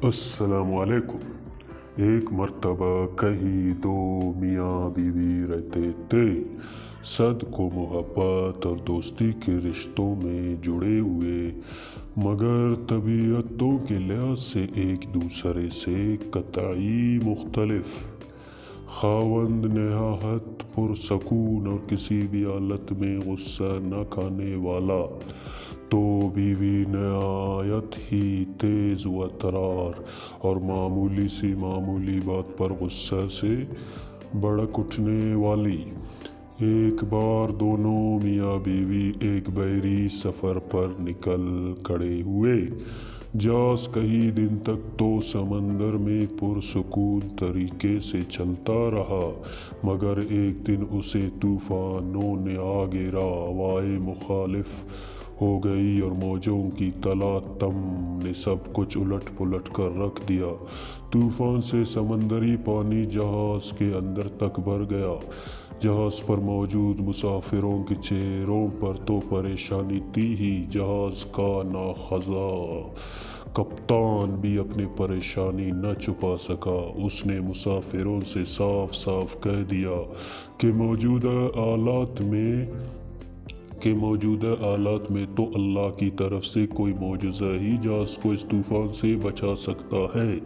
السلام علیکم۔ ایک مرتبہ کہیں دو میاں بیوی رہتے تھے، صدق و محبت اور دوستی کے رشتوں میں جڑے ہوئے، مگر طبیعتوں کے لحاظ سے ایک دوسرے سے قطعی مختلف۔ خاوند نہایت پرسکون اور کسی بھی حالت میں غصہ نہ کھانے والا، تو بیوی نہایت ہی تیز و ترار اور معمولی بات پر غصہ سے بھڑک اٹھنے والی۔ ایک بار دونوں میاں بیوی ایک بحری سفر پر نکل کھڑے ہوئے۔ جہاز کئی دن تک تو سمندر میں پرسکون طریقے سے چلتا رہا، مگر ایک دن اسے طوفانوں نے آ گھیرا۔ ہوائیں مخالف ہو گئی اور موجوں کی تلاطم نے سب کچھ الٹ پلٹ کر رکھ دیا۔ طوفان سے سمندری پانی جہاز کے اندر تک بھر گیا۔ جہاز پر موجود مسافروں کے چہروں پر تو پریشانی تھی ہی، جہاز کا ناخواندہ کپتان بھی اپنی پریشانی نہ چھپا سکا۔ اس نے مسافروں سے صاف صاف کہہ دیا کہ موجودہ حالات میں تو اللہ کی طرف سے کوئی معجزہ ہی جہاز کو اس طوفان سے بچا سکتا ہے۔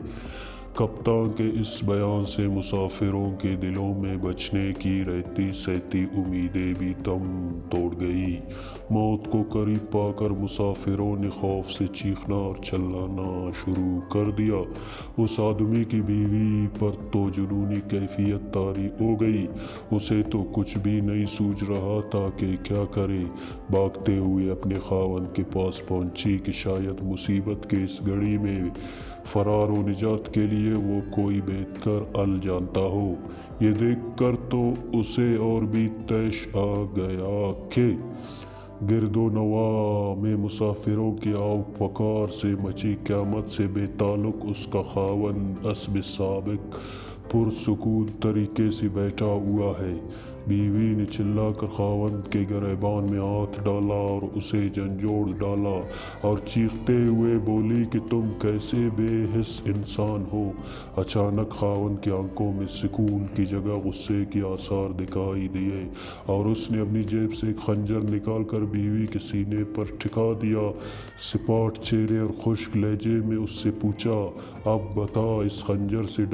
کپتان کے اس بیان سے مسافروں کے دلوں میں بچنے کی رہتی سہتی امیدیں بھی دم توڑ گئی۔ موت کو قریب پا کر مسافروں نے خوف سے چیخنا اور چلانا شروع کر دیا۔ اس آدمی کی بیوی پر تو جنونی کیفیت طاری ہو گئی۔ اسے تو کچھ بھی نہیں سوجھ رہا تھا کہ کیا کرے۔ بھاگتے ہوئے اپنے خاوند کے پاس پہنچی کہ شاید مصیبت کی اس گھڑی میں فرار و نجات کے لیے وہ کوئی بہتر حل جانتا ہو۔ یہ دیکھ کر تو اسے اور بھی طیش آ گیا کہ گرد و نواح میں مسافروں کے آؤ پکار سے مچی قیامت سے بے تعلق اس کا خاوند اسبِ سابق پرسکون طریقے سے بیٹھا ہوا ہے۔ بیوی نے چلا کر خاوند کے گریبان میں ہاتھ ڈالا اور اسے جھنجھوڑ ڈالا اور چیختے ہوئے بولی کہ تم کیسے بے حس انسان ہو۔ اچانک خاوند کی آنکھوں میں سکون کی جگہ غصے کے آثار دکھائی دیے اور اس نے اپنی جیب سے ایک خنجر نکال کر بیوی کے سینے پر ٹھکا دیا۔ سپاٹ چہرے اور خشک لہجے میں اس سے پوچھا، اب بتا، اس خنجر سے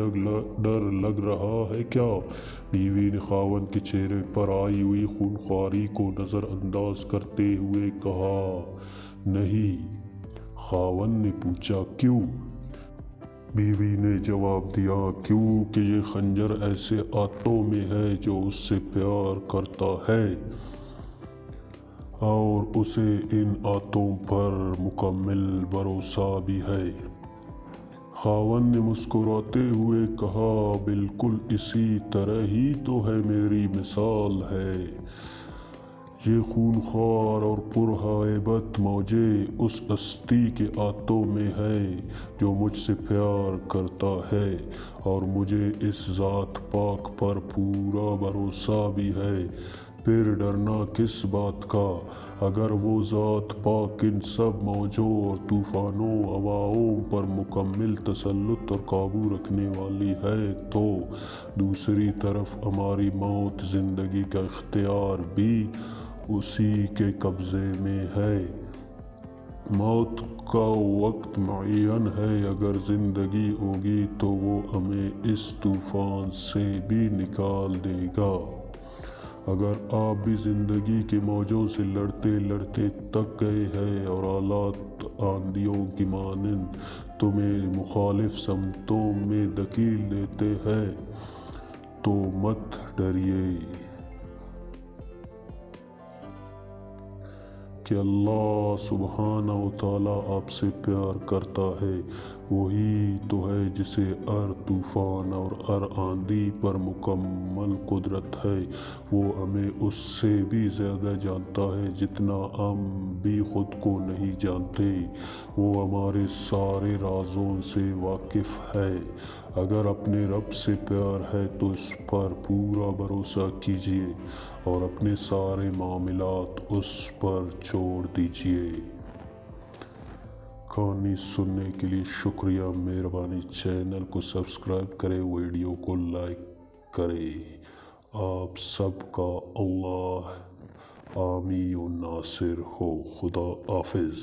ڈر لگ رہا ہے کیا؟ بیوی نے خاوند کے چہرے پر آئی ہوئی خونخواری کو نظر انداز کرتے ہوئے کہا، نہیں۔ خاوند نے پوچھا، کیوں؟ بیوی نے جواب دیا، کیوں کہ یہ خنجر ایسے ہاتھوں میں ہے جو اس سے پیار کرتا ہے اور اسے ان ہاتھوں پر مکمل بھروسہ بھی ہے۔ خاوند نے مسکراتے ہوئے کہا، بالکل اسی طرح ہی تو ہے میری مثال ہے۔ یہ خونخوار اور پرہیبت موجیں اس ہستی کے ہاتھوں میں ہے جو مجھ سے پیار کرتا ہے، اور مجھے اس ذات پاک پر پورا بھروسہ بھی ہے۔ پھر ڈرنا کس بات کا؟ اگر وہ ذات پاک ان سب موجوں اور طوفانوں ہواؤں پر مکمل تسلط اور قابو رکھنے والی ہے تو دوسری طرف ہماری موت زندگی کا اختیار بھی اسی کے قبضے میں ہے۔ موت کا وقت معین ہے، اگر زندگی ہوگی تو وہ ہمیں اس طوفان سے بھی نکال دے گا۔ اگر آپ بھی زندگی کے موجوں سے لڑتے لڑتے تھک گئے ہیں اور حالات آندھیوں کی مانند تمہیں مخالف سمتوں میں دھکیل دیتے ہیں تو مت ڈریے کہ اللہ سبحانہ و تعالیٰ آپ سے پیار کرتا ہے۔ وہی تو ہے جسے ہر طوفان اور ہر آندھی پر مکمل قدرت ہے۔ وہ ہمیں اس سے بھی زیادہ جانتا ہے جتنا ہم بھی خود کو نہیں جانتے۔ وہ ہمارے سارے رازوں سے واقف ہے۔ اگر اپنے رب سے پیار ہے تو اس پر پورا بھروسہ کیجیے اور اپنے سارے معاملات اس پر چھوڑ دیجیے۔ کہانی سننے کے لیے شکریہ، مہربانی چینل کو سبسکرائب کرے، ویڈیو کو لائک کرے۔ آپ سب کا اللہ حامی و ناصر ہو۔ خدا حافظ۔